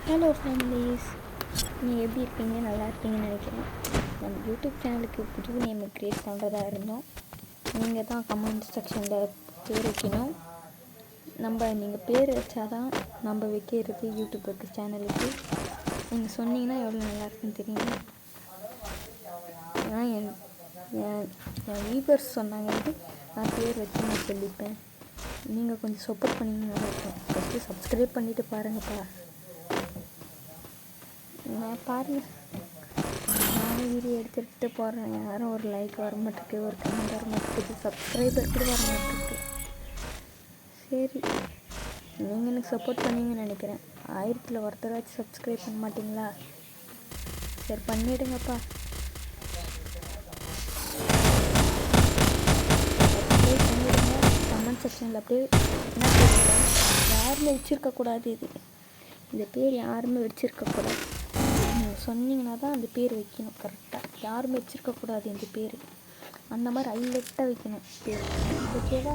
Hello families, நீங்கள் எப்படி இருப்பீங்க? நல்லா இருப்பீங்கன்னு நினைக்கிறேன். நம்ம யூடியூப் சேனலுக்கு புது நேமை க்ரியேட் பண்ணுறதா இருந்தோம். நீங்கள் தான் கமெண்ட் செக்ஷனில் பேர் வைக்கணும். நீங்கள் பேர் வச்சாதான் நம்ம வைக்கிறது யூடியூப்புக்கு சேனலுக்கு. நீங்கள் சொன்னீங்கன்னா எவ்வளோ நல்லாயிருக்குன்னு தெரியும். ஏன்னா என் வியூவர்ஸ் சொன்னாங்க, நான் பேர் வச்சு நான் சொல்லிப்பேன். நீங்கள் கொஞ்சம் சப்போர்ட் பண்ணிங்கன்னா நல்லாயிருக்கும். ஃபஸ்ட்டு சப்ஸ்கிரைப் பண்ணிவிட்டு பாருங்கப்பா. நான் பாருங்கள், நானும் வீடியோ எடுத்துகிட்டு போடுறேன். யாரும் ஒரு லைக் வர மாட்டேருக்கு, ஒரு கமெண்ட் வர மாட்டேங்குது, சப்ஸ்கிரைபர் கூட வர மாட்டேருக்கு. சரி, நீங்கள் எனக்கு சப்போர்ட் பண்ணுவீங்கன்னு நினைக்கிறேன். 1000 ஒருத்தராச்சும் சப்ஸ்கிரைப் பண்ண மாட்டிங்களா? சரி, பண்ணிவிடுங்கப்பா. சப்ஸ்கிரைப் பண்ணிவிடுங்க. கமெண்ட் செக்ஷனில் அப்படியே என்ன பேர் யாருமே வச்சுருக்கக்கூடாது. இந்த பேர் யாருமே வச்சுருக்கக்கூடாது. நீங்கள் சொன்னீங்கன்னா தான் அந்த பேர் வைக்கணும். கரெக்டாக யாருமே வச்சுருக்கக்கூடாது இந்த பேர். அந்த மாதிரி ஹைலைட்டாக வைக்கணும் பேர். ஓகேவா?